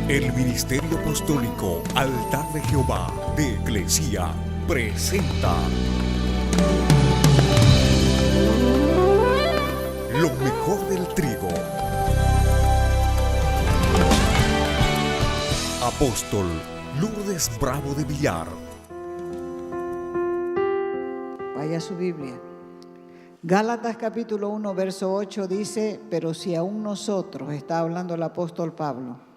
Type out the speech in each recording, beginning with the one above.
El Ministerio Apostólico Altar de Jehová de Eclesia presenta lo mejor del trigo. Apóstol Lourdes Bravo de Villar. Vaya su Biblia. Gálatas capítulo 1, verso 8 dice: pero si aún nosotros, está hablando el apóstol Pablo,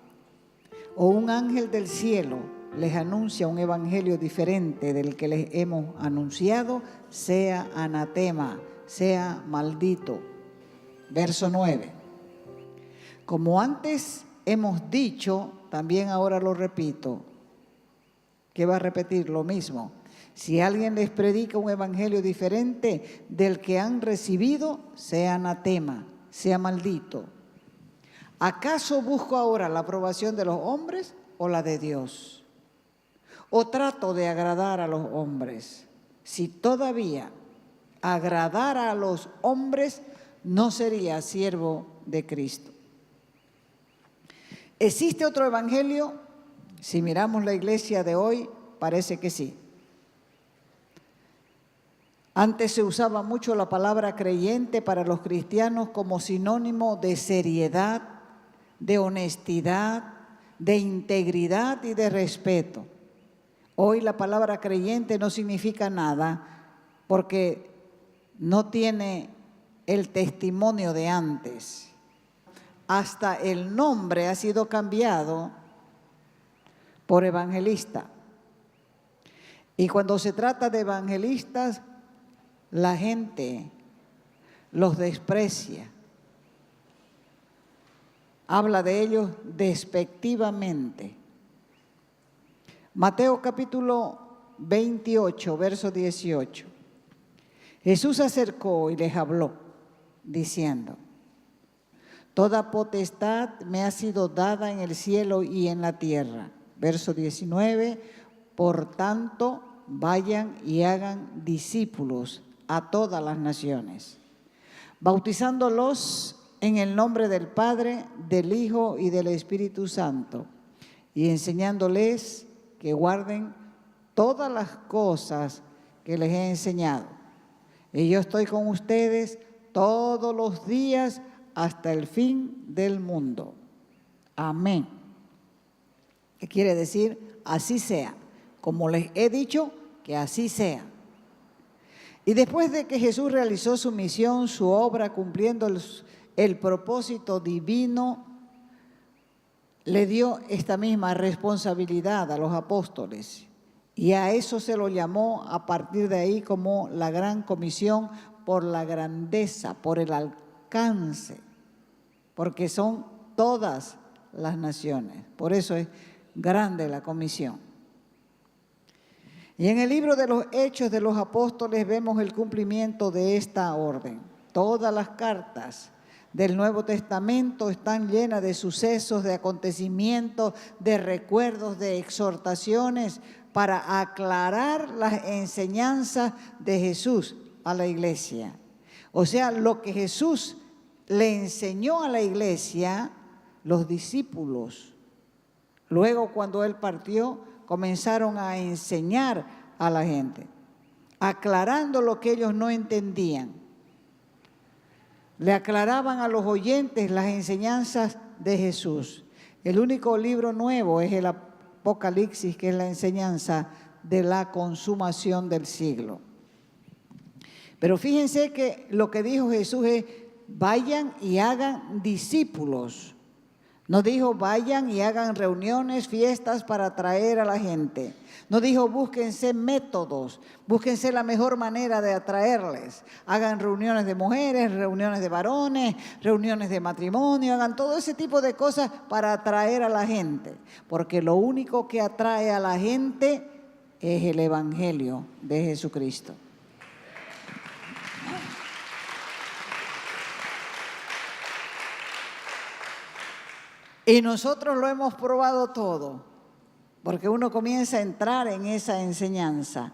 o un ángel del cielo les anuncia un evangelio diferente del que les hemos anunciado, sea anatema, sea maldito. Verso 9. Como antes hemos dicho, también ahora lo repito. ¿Qué va a repetir? Lo mismo. Si alguien les predica un evangelio diferente del que han recibido, sea anatema, sea maldito. ¿Acaso busco ahora la aprobación de los hombres o la de Dios? ¿O trato de agradar a los hombres? Si todavía agradara a los hombres, no sería siervo de Cristo. ¿Existe otro evangelio? Si miramos la iglesia de hoy, parece que sí. Antes se usaba mucho la palabra creyente para los cristianos como sinónimo de seriedad, de honestidad, de integridad y de respeto. Hoy la palabra creyente no significa nada porque no tiene el testimonio de antes. Hasta el nombre ha sido cambiado por evangelista. Y cuando se trata de evangelistas, la gente los desprecia. Habla de ellos despectivamente. Mateo capítulo 28, verso 18. Jesús se acercó y les habló, diciendo: toda potestad me ha sido dada en el cielo y en la tierra. Verso 19. Por tanto, vayan y hagan discípulos a todas las naciones, bautizándolos en el nombre del Padre, del Hijo y del Espíritu Santo, y enseñándoles que guarden todas las cosas que les he enseñado. Y yo estoy con ustedes todos los días hasta el fin del mundo. Amén. ¿Qué quiere decir? Así sea. Como les he dicho, que así sea. Y después de que Jesús realizó su misión, su obra, cumpliendo el propósito divino, le dio esta misma responsabilidad a los apóstoles. Y a eso se lo llamó a partir de ahí como la gran comisión, por la grandeza, por el alcance, porque son todas las naciones. Por eso es grande la comisión. Y en el libro de los Hechos de los Apóstoles vemos el cumplimiento de esta orden. Todas las cartas del Nuevo Testamento están llenas de sucesos, de acontecimientos, de recuerdos, de exhortaciones para aclarar las enseñanzas de Jesús a la iglesia. O sea, lo que Jesús le enseñó a la iglesia, los discípulos, luego cuando Él partió, comenzaron a enseñar a la gente, aclarando lo que ellos no entendían. Le aclaraban a los oyentes las enseñanzas de Jesús. El único libro nuevo es el Apocalipsis, que es la enseñanza de la consumación del siglo. Pero fíjense que lo que dijo Jesús es: vayan y hagan discípulos. No dijo vayan y hagan reuniones, fiestas para atraer a la gente. No dijo búsquense métodos, búsquense la mejor manera de atraerles. Hagan reuniones de mujeres, reuniones de varones, reuniones de matrimonio, hagan todo ese tipo de cosas para atraer a la gente. Porque lo único que atrae a la gente es el evangelio de Jesucristo. Y nosotros lo hemos probado todo, porque uno comienza a entrar en esa enseñanza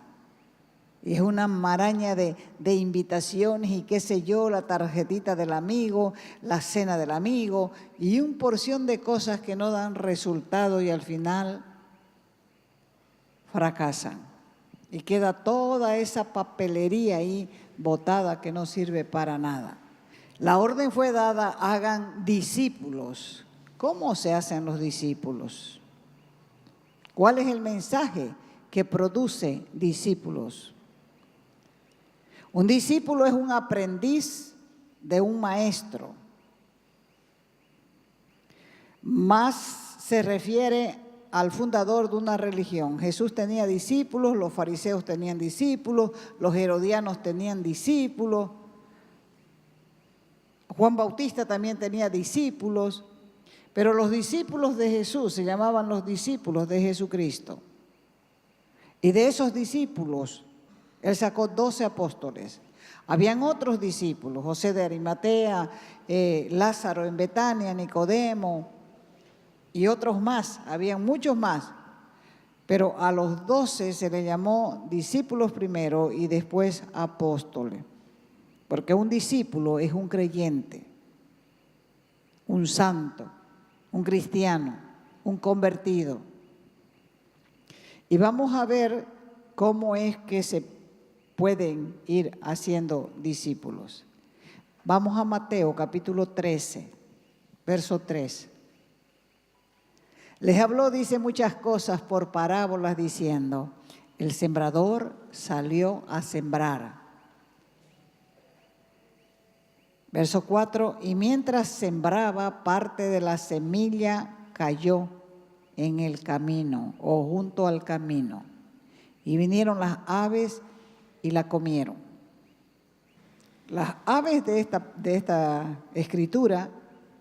Y es una maraña de invitaciones y qué sé yo, la tarjetita del amigo, la cena del amigo y una porción de cosas que no dan resultado y al final fracasan. Y queda toda esa papelería ahí botada que no sirve para nada. La orden fue dada, hagan discípulos. ¿Cómo se hacen los discípulos? ¿Cuál es el mensaje que produce discípulos? Un discípulo es un aprendiz de un maestro. Más se refiere al fundador de una religión. Jesús tenía discípulos, los fariseos tenían discípulos, los herodianos tenían discípulos, Juan Bautista también tenía discípulos, pero los discípulos de Jesús se llamaban los discípulos de Jesucristo. Y de esos discípulos, Él sacó 12 apóstoles. Habían otros discípulos, José de Arimatea, Lázaro en Betania, Nicodemo y otros más, habían muchos más. Pero a los 12 se les llamó discípulos primero y después apóstoles. Porque un discípulo es un creyente, un santo, un cristiano, un convertido. Y vamos a ver cómo es que se pueden ir haciendo discípulos. Vamos a Mateo capítulo 13, verso 3. Les habló, dice, muchas cosas por parábolas diciendo, el sembrador salió a sembrar. Verso 4, y mientras sembraba, parte de la semilla cayó en el camino o junto al camino. Y vinieron las aves y la comieron. Las aves de esta escritura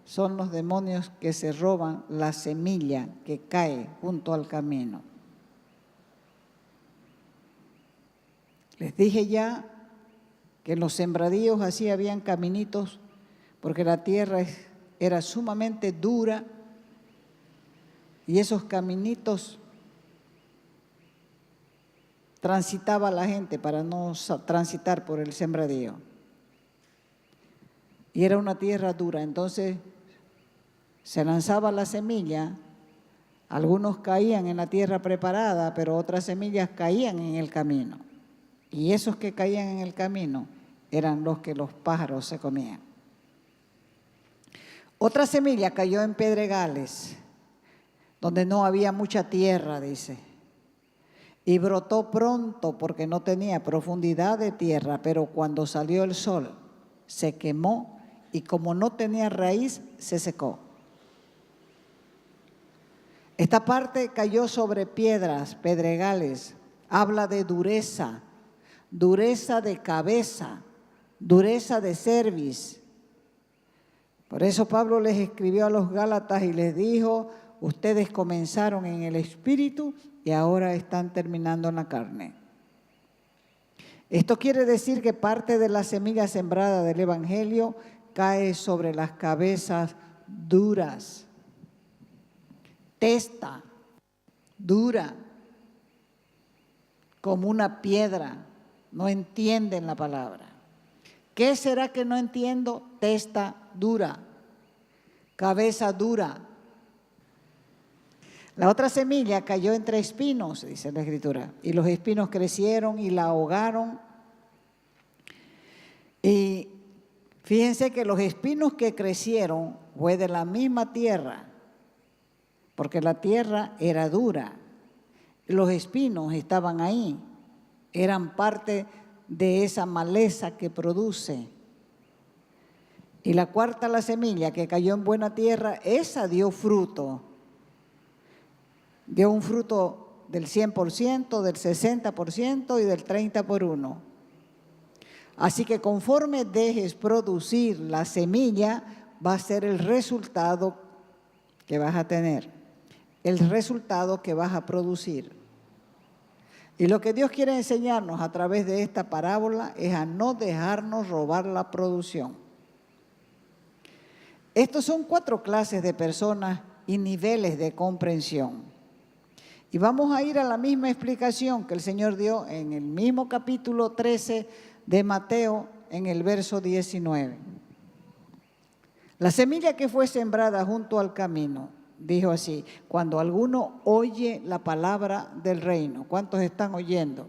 son los demonios que se roban la semilla que cae junto al camino. Les dije ya que en los sembradíos así habían caminitos, porque la tierra era sumamente dura y esos caminitos transitaba la gente para no transitar por el sembradío. Y era una tierra dura, entonces se lanzaba la semilla, algunos caían en la tierra preparada, pero otras semillas caían en el camino. Y esos que caían en el camino eran los que los pájaros se comían. Otra semilla cayó en pedregales, donde no había mucha tierra, dice. Y brotó pronto porque no tenía profundidad de tierra, pero cuando salió el sol se quemó y como no tenía raíz, se secó. Esta parte cayó sobre piedras, pedregales, habla de dureza, dureza de cabeza, dureza de cerviz. Por eso Pablo les escribió a los Gálatas y les dijo, ustedes comenzaron en el espíritu y ahora están terminando en la carne. Esto quiere decir que parte de la semilla sembrada del evangelio cae sobre las cabezas duras, testa dura, como una piedra, no entienden la palabra. ¿Qué será que no entiendo? Testa dura, cabeza dura. La otra semilla cayó entre espinos, dice la Escritura, y los espinos crecieron y la ahogaron. Y fíjense que los espinos que crecieron fue de la misma tierra, porque la tierra era dura. Los espinos estaban ahí, eran parte de esa maleza que produce. Y la cuarta, la semilla que cayó en buena tierra, esa dio fruto. Dio un fruto del 100%, del 60% y del 30%. Así que conforme dejes producir la semilla, va a ser el resultado que vas a tener, el resultado que vas a producir. Y lo que Dios quiere enseñarnos a través de esta parábola es a no dejarnos robar la producción. Estos son 4 clases de personas y niveles de comprensión. Y vamos a ir a la misma explicación que el Señor dio en el mismo capítulo 13 de Mateo, en el verso 19. La semilla que fue sembrada junto al camino, dijo así: cuando alguno oye la palabra del reino. ¿Cuántos están oyendo?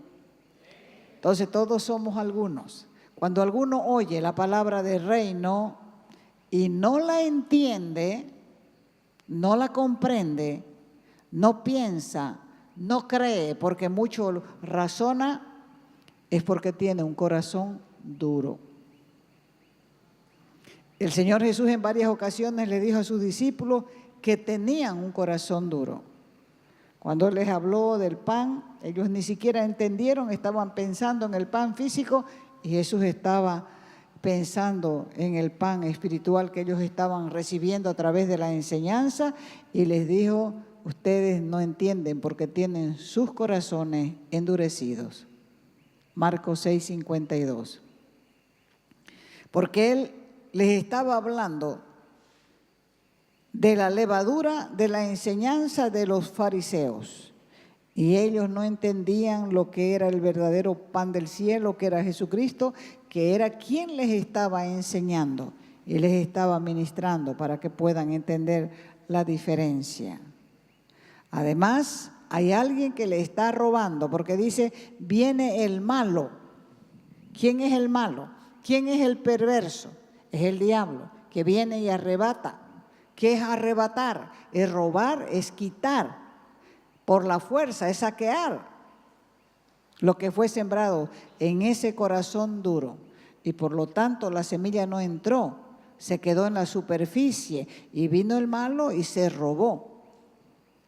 Entonces todos somos algunos. Cuando alguno oye la palabra del reino y no la entiende, no la comprende, no piensa, no cree, porque mucho razona, es porque tiene un corazón duro. El Señor Jesús en varias ocasiones le dijo a sus discípulos que tenían un corazón duro. Cuando Él les habló del pan, ellos ni siquiera entendieron, estaban pensando en el pan físico y Jesús estaba pensando en el pan espiritual que ellos estaban recibiendo a través de la enseñanza, y les dijo: ustedes no entienden porque tienen sus corazones endurecidos. Marcos 6:52. Porque Él les estaba hablando de la levadura de la enseñanza de los fariseos, y ellos no entendían lo que era el verdadero pan del cielo, que era Jesucristo, que era quien les estaba enseñando y les estaba ministrando para que puedan entender la diferencia. Además, hay alguien que le está robando, porque dice: viene el malo. ¿Quién es el malo? ¿Quién es el perverso? Es el diablo, que viene y arrebata. ¿Qué es arrebatar? Es robar, es quitar. Por la fuerza, es saquear lo que fue sembrado en ese corazón duro. Y por lo tanto la semilla no entró, se quedó en la superficie, y vino el malo y se robó.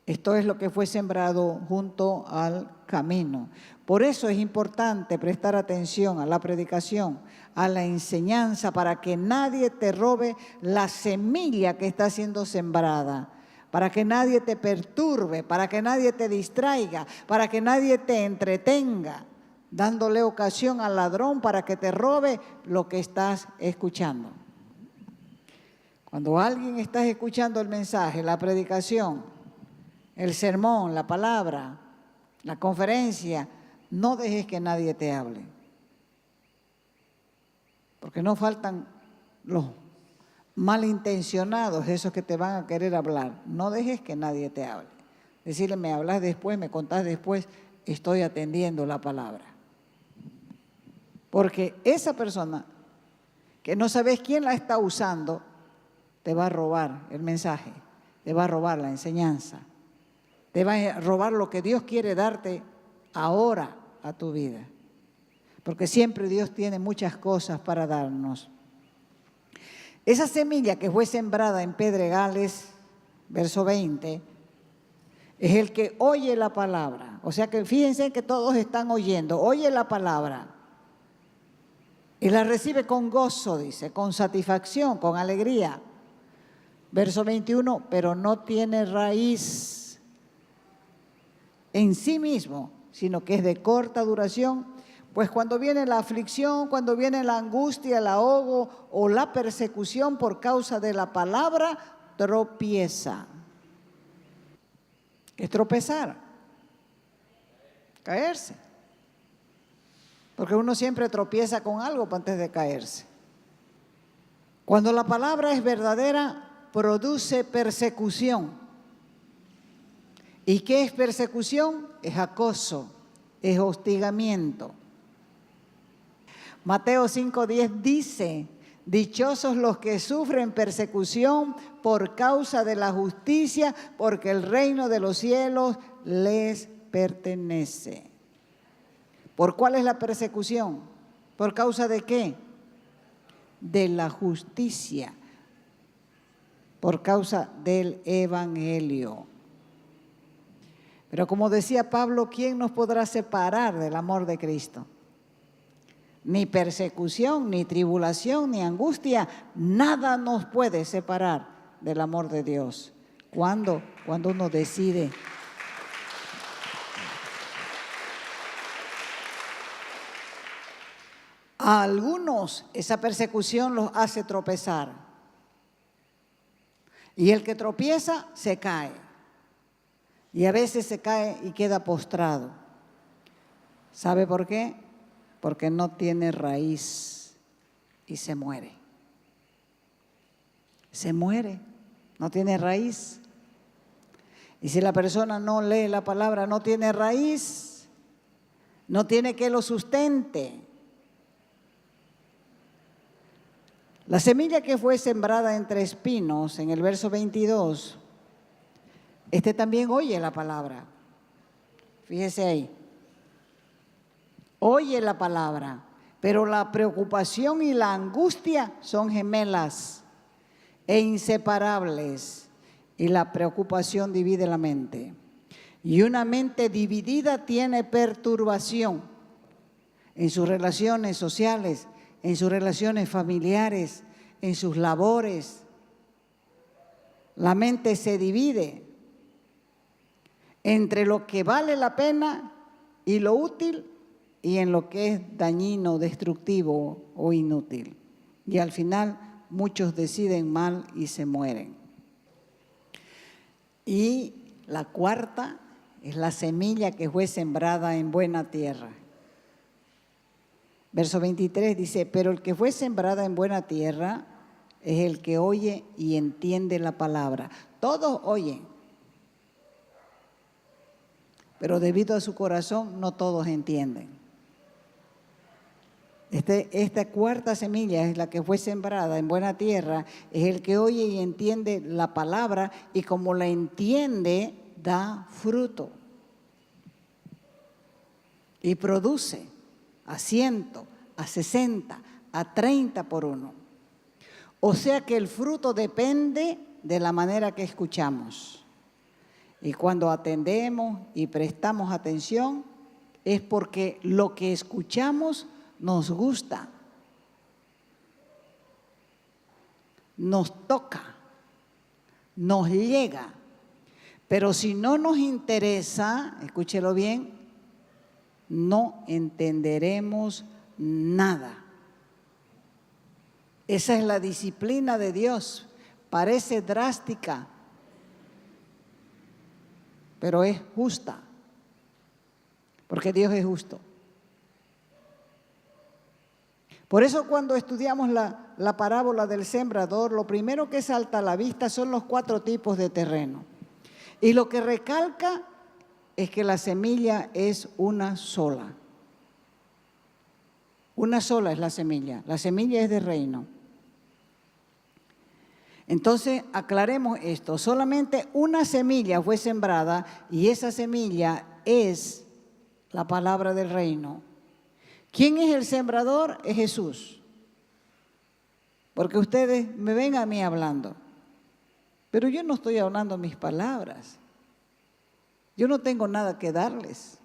Esto es lo que fue sembrado junto al camino. Por eso es importante prestar atención a la predicación, a la enseñanza, para que nadie te robe la semilla que está siendo sembrada, para que nadie te perturbe, para que nadie te distraiga, para que nadie te entretenga, dándole ocasión al ladrón para que te robe lo que estás escuchando. Cuando alguien está escuchando el mensaje, la predicación, el sermón, la palabra, la conferencia, no dejes que nadie te hable. Porque no faltan los malintencionados, esos que te van a querer hablar. No dejes que nadie te hable. Decirle: me hablas después, me contás después, estoy atendiendo la palabra. Porque esa persona que no sabes quién la está usando, te va a robar el mensaje, te va a robar la enseñanza, te va a robar lo que Dios quiere darte ahora a tu vida. Porque siempre Dios tiene muchas cosas para darnos. Esa semilla que fue sembrada en pedregales, verso 20, es el que oye la palabra. O sea que fíjense que todos están oyendo, oye la palabra y la recibe con gozo, dice, con satisfacción, con alegría. Verso 21, pero no tiene raíz en sí mismo, sino que es de corta duración, pues cuando viene la aflicción, cuando viene la angustia, el ahogo o la persecución por causa de la palabra, tropieza. Es tropezar, caerse. Porque uno siempre tropieza con algo antes de caerse. Cuando la palabra es verdadera, produce persecución. ¿Y qué es persecución? Es acoso, es hostigamiento. Mateo 5:10 dice: dichosos los que sufren persecución por causa de la justicia, porque el reino de los cielos les pertenece. ¿Por cuál es la persecución? ¿Por causa de qué? De la justicia, por causa del evangelio. Pero como decía Pablo, ¿quién nos podrá separar del amor de Cristo? Ni persecución, ni tribulación, ni angustia, nada nos puede separar del amor de Dios. ¿Cuándo? Cuando uno decide. A algunos esa persecución los hace tropezar. Y el que tropieza se cae. y a veces se cae y queda postrado. ¿Sabe por qué? Porque no tiene raíz y se muere. Se muere, no tiene raíz. Y si la persona no lee la palabra, no tiene raíz, no tiene que lo sustente. La semilla que fue sembrada entre espinos, en el verso 22, también oye la palabra. Fíjese ahí. Oye la palabra, pero la preocupación y la angustia son gemelas e inseparables, y la preocupación divide la mente. Y una mente dividida tiene perturbación en sus relaciones sociales, en sus relaciones familiares, en sus labores. La mente se divide entre lo que vale la pena y lo útil, y en lo que es dañino, destructivo o inútil. Y al final muchos deciden mal y se mueren. Y la cuarta es la semilla que fue sembrada en buena tierra. Verso 23 dice, pero el que fue sembrada en buena tierra es el que oye y entiende la palabra. Todos oyen, pero debido a su corazón no todos entienden. Esta cuarta semilla es la que fue sembrada en buena tierra, es el que oye y entiende la palabra, y como la entiende, da fruto y produce a 100, a 60, a 30 por uno. O sea que el fruto depende de la manera que escuchamos. Y cuando atendemos y prestamos atención, es porque lo que escuchamos nos gusta, nos toca, nos llega. Pero si no nos interesa, escúchelo bien, no entenderemos nada. Esa es la disciplina de Dios. Parece drástica, pero es justa, porque Dios es justo. Por eso cuando estudiamos la parábola del sembrador, lo primero que salta a la vista son los 4 tipos de terreno. Y lo que recalca es que la semilla es una sola. Una sola es la semilla es de reino. Entonces, aclaremos esto, solamente una semilla fue sembrada y esa semilla es la palabra del reino. ¿Quién es el sembrador? Es Jesús. Porque ustedes me ven a mí hablando, pero yo no estoy hablando mis palabras. Yo no tengo nada que darles.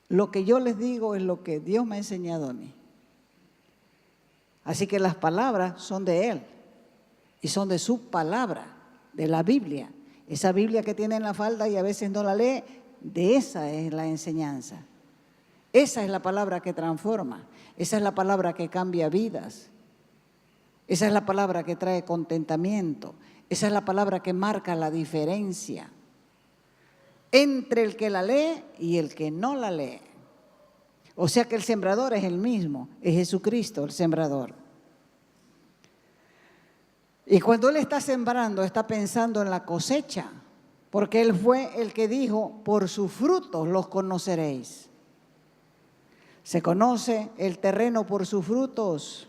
Lo que yo les digo es lo que Dios me ha enseñado a mí. Así que las palabras son de Él y son de su palabra, de la Biblia. Esa Biblia que tiene en la falda y a veces no la lee, de esa es la enseñanza. Esa es la palabra que transforma, esa es la palabra que cambia vidas, esa es la palabra que trae contentamiento, esa es la palabra que marca la diferencia entre el que la lee y el que no la lee. O sea que el sembrador es el mismo, es Jesucristo el sembrador. Y cuando Él está sembrando, está pensando en la cosecha, porque Él fue el que dijo, por sus frutos los conoceréis. Se conoce el terreno por sus frutos.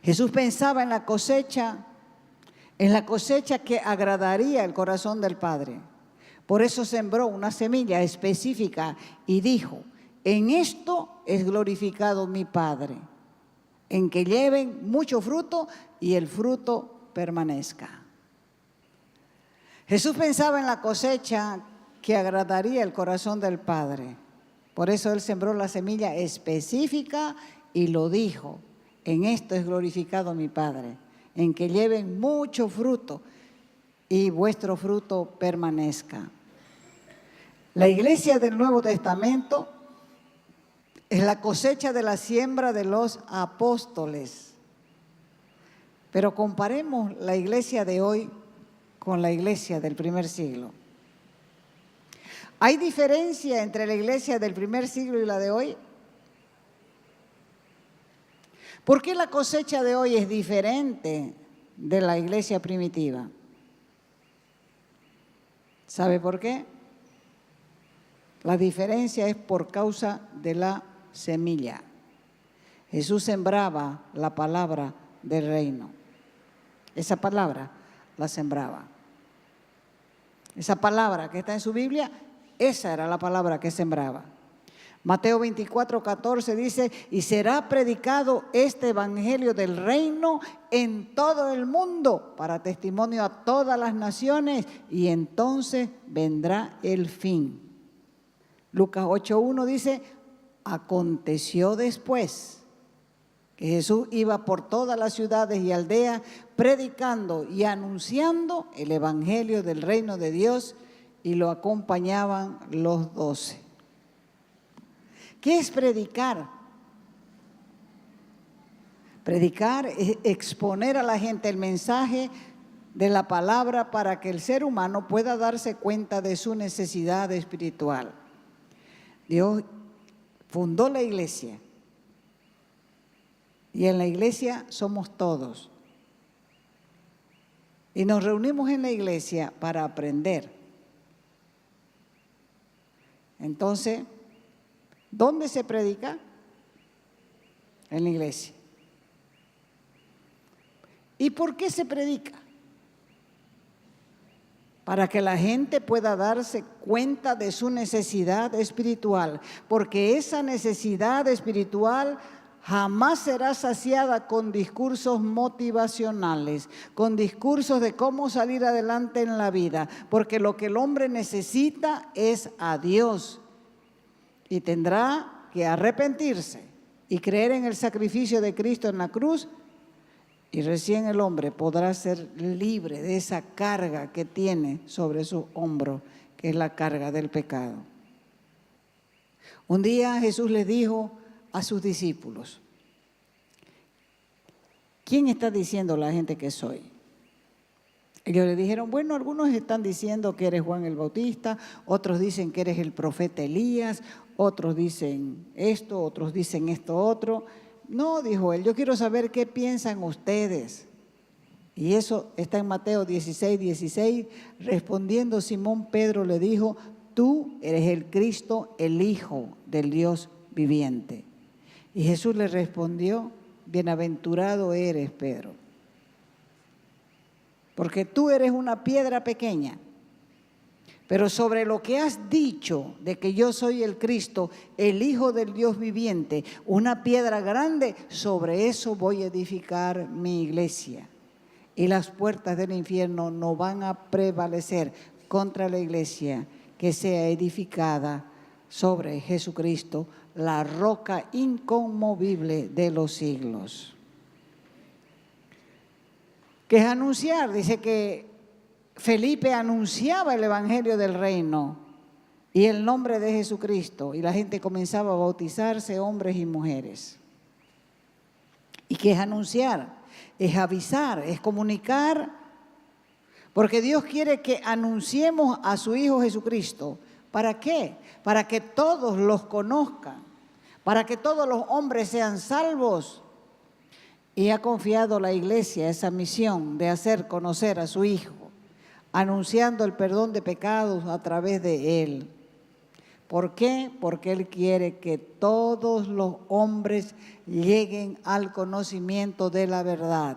Jesús pensaba en la cosecha que agradaría el corazón del Padre. Por eso sembró una semilla específica y dijo, en esto es glorificado mi Padre, en que lleven mucho fruto y el fruto permanezca. Jesús pensaba en la cosecha que agradaría el corazón del Padre. Por eso Él sembró la semilla específica y lo dijo, en esto es glorificado mi Padre, en que lleven mucho fruto y vuestro fruto permanezca. La iglesia del Nuevo Testamento es la cosecha de la siembra de los apóstoles. Pero comparemos la iglesia de hoy con la iglesia del primer siglo. ¿Hay diferencia entre la iglesia del primer siglo y la de hoy? ¿Por qué la cosecha de hoy es diferente de la iglesia primitiva? ¿Sabe por qué? La diferencia es por causa de la semilla. Jesús sembraba la palabra del reino. Esa palabra la sembraba. Esa palabra que está en su Biblia, esa era la palabra que sembraba. Mateo 24:14 dice, y será predicado este evangelio del reino en todo el mundo para testimonio a todas las naciones y entonces vendrá el fin. Lucas 8:1 dice, aconteció después que Jesús iba por todas las ciudades y aldeas predicando y anunciando el evangelio del reino de Dios y lo acompañaban los 12. ¿Qué es predicar? Predicar es exponer a la gente el mensaje de la palabra para que el ser humano pueda darse cuenta de su necesidad espiritual. Dios fundó la iglesia y en la iglesia somos todos. Y nos reunimos en la iglesia para aprender. Entonces, ¿dónde se predica? En la iglesia. ¿Y por qué se predica? Para que la gente pueda darse cuenta de su necesidad espiritual, porque esa necesidad espiritual jamás será saciada con discursos motivacionales, con discursos de cómo salir adelante en la vida, porque lo que el hombre necesita es a Dios y tendrá que arrepentirse y creer en el sacrificio de Cristo en la cruz y recién el hombre podrá ser libre de esa carga que tiene sobre su hombro, que es la carga del pecado. Un día Jesús les dijo a sus discípulos, ¿quién está diciendo la gente que soy? Ellos le dijeron, bueno, algunos están diciendo que eres Juan el Bautista, otros dicen que eres el profeta Elías, otros dicen esto, otros dicen esto otro. No, dijo él, yo quiero saber qué piensan ustedes. Y eso está en Mateo 16:16. Respondiendo Simón Pedro le dijo, tú eres el Cristo, el Hijo del Dios viviente. Y Jesús le respondió, bienaventurado eres, Pedro, porque tú eres una piedra pequeña, pero sobre lo que has dicho de que yo soy el Cristo, el Hijo del Dios viviente, una piedra grande, sobre eso voy a edificar mi iglesia. Y las puertas del infierno no van a prevalecer contra la iglesia que sea edificada sobre Jesucristo, la roca inconmovible de los siglos. ¿Qué es anunciar? Dice que Felipe anunciaba el evangelio del reino y el nombre de Jesucristo y la gente comenzaba a bautizarse, hombres y mujeres. ¿Y qué es anunciar? Es avisar, es comunicar, porque Dios quiere que anunciemos a su Hijo Jesucristo. ¿Para qué? Para que todos los conozcan, para que todos los hombres sean salvos. Y ha confiado la iglesia esa misión de hacer conocer a su Hijo, anunciando el perdón de pecados a través de Él. ¿Por qué? Porque Él quiere que todos los hombres lleguen al conocimiento de la verdad.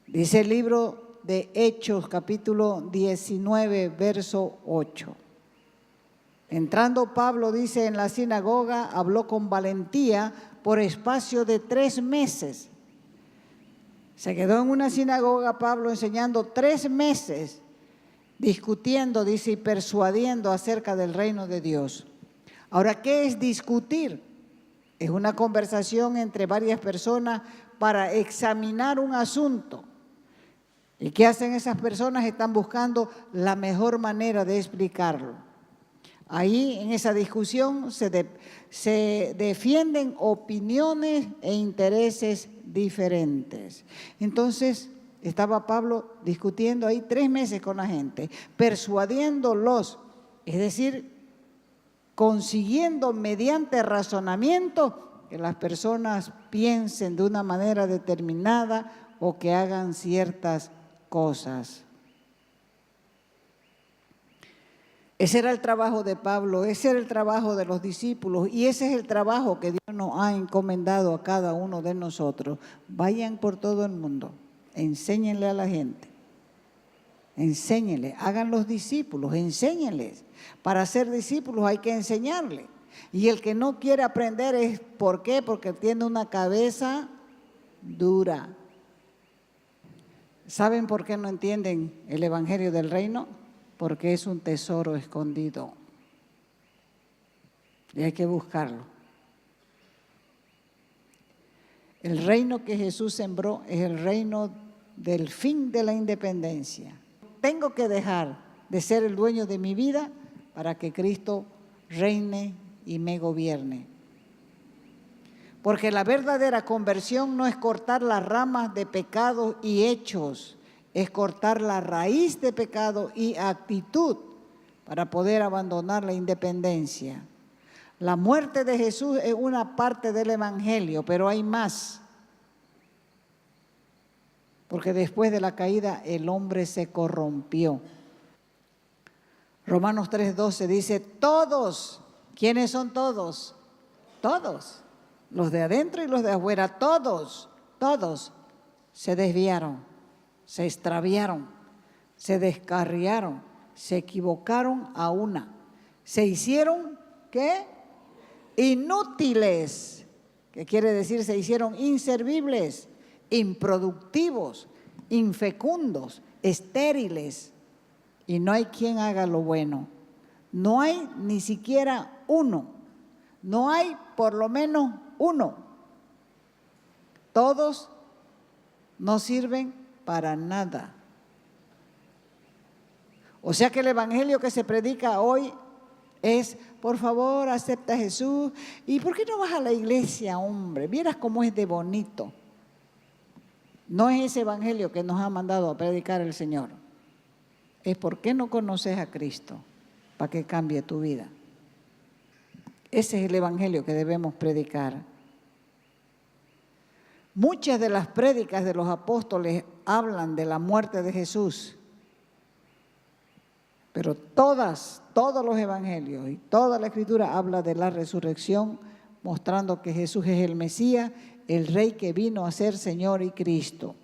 Dice el libro de Hechos, capítulo 19, verso 8. Entrando Pablo, dice, en la sinagoga, habló con valentía por espacio de 3 meses. Se quedó en una sinagoga Pablo enseñando 3 meses, discutiendo, dice, y persuadiendo acerca del reino de Dios. Ahora, ¿qué es discutir? Es una conversación entre varias personas para examinar un asunto. ¿Y qué hacen esas personas? Están buscando la mejor manera de explicarlo. Ahí en esa discusión se defienden opiniones e intereses diferentes. Entonces, estaba Pablo discutiendo ahí 3 meses con la gente, persuadiéndolos, es decir, consiguiendo mediante razonamiento que las personas piensen de una manera determinada o que hagan ciertas cosas. Ese era el trabajo de Pablo, ese era el trabajo de los discípulos y ese es el trabajo que Dios nos ha encomendado a cada uno de nosotros. Vayan por todo el mundo, enséñenle a la gente, enséñenle, hagan los discípulos, enséñenles. Para ser discípulos hay que enseñarle. Y el que no quiere aprender es ¿por qué? Porque tiene una cabeza dura. ¿Saben por qué no entienden el evangelio del reino? Porque es un tesoro escondido y hay que buscarlo. El reino que Jesús sembró es el reino del fin de la independencia. Tengo que dejar de ser el dueño de mi vida para que Cristo reine y me gobierne. Porque la verdadera conversión no es cortar las ramas de pecados y hechos, es cortar la raíz de pecado y actitud para poder abandonar la independencia. La muerte de Jesús es una parte del evangelio, pero hay más. Porque después de la caída el hombre se corrompió. Romanos 3:12 dice, todos, ¿quiénes son todos? Todos, los de adentro y los de afuera, todos se desviaron. Se extraviaron, se descarriaron, se equivocaron a una. Se hicieron, ¿qué? Inútiles. ¿Qué quiere decir? Se hicieron inservibles, improductivos, infecundos, estériles. Y no hay quien haga lo bueno. No hay ni siquiera uno. No hay por lo menos uno. Todos no sirven para nada. O sea que el evangelio que se predica hoy es, por favor, acepta a Jesús. ¿Y por qué no vas a la iglesia, hombre? Vieras cómo es de bonito. No es ese evangelio que nos ha mandado a predicar el Señor. Es por qué no conoces a Cristo para que cambie tu vida. Ese es el evangelio que debemos predicar. Muchas de las prédicas de los apóstoles hablan de la muerte de Jesús, pero todos los evangelios y toda la escritura habla de la resurrección, mostrando que Jesús es el Mesías, el Rey que vino a ser Señor y Cristo.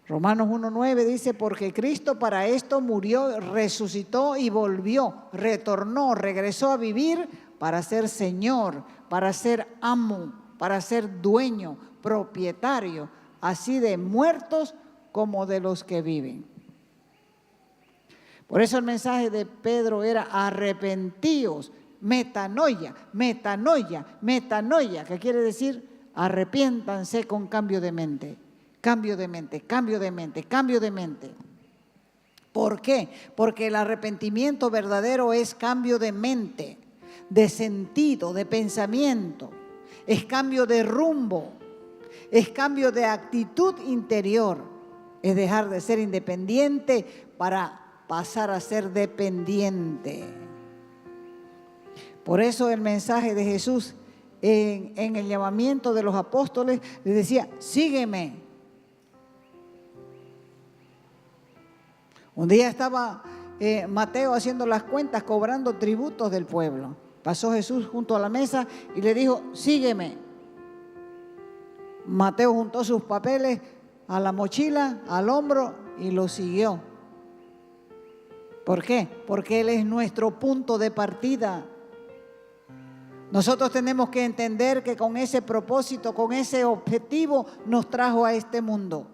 Romanos 1:9 dice, porque Cristo para esto murió, resucitó y volvió, retornó, regresó a vivir para ser Señor, para ser amo, para ser dueño, propietario, así de muertos como de los que viven. Por eso el mensaje de Pedro era arrepentíos, metanoia, metanoia, metanoia, que quiere decir arrepiéntanse con cambio de mente, cambio de mente, cambio de mente, cambio de mente. ¿Por qué? Porque el arrepentimiento verdadero es cambio de mente, de sentido, de pensamiento. Es cambio de rumbo, es cambio de actitud interior, es dejar de ser independiente para pasar a ser dependiente. Por eso el mensaje de Jesús en el llamamiento de los apóstoles les decía, sígueme. Un día estaba Mateo haciendo las cuentas, cobrando tributos del pueblo. Pasó Jesús junto a la mesa y le dijo, sígueme. Mateo juntó sus papeles a la mochila, al hombro y lo siguió. ¿Por qué? Porque Él es nuestro punto de partida. Nosotros tenemos que entender que con ese propósito, con ese objetivo, nos trajo a este mundo.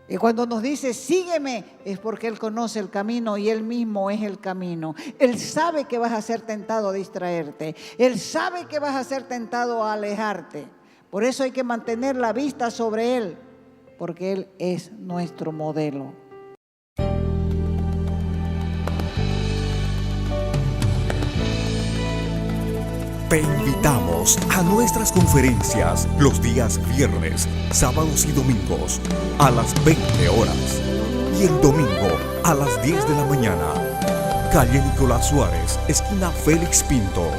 Y cuando nos dice, sígueme, es porque Él conoce el camino y Él mismo es el camino. Él sabe que vas a ser tentado a distraerte. Él sabe que vas a ser tentado a alejarte. Por eso hay que mantener la vista sobre Él, porque Él es nuestro modelo. Te invitamos a nuestras conferencias los días viernes, sábados y domingos a las 20 horas y el domingo a las 10 de la mañana. Calle Nicolás Suárez, esquina Félix Pinto,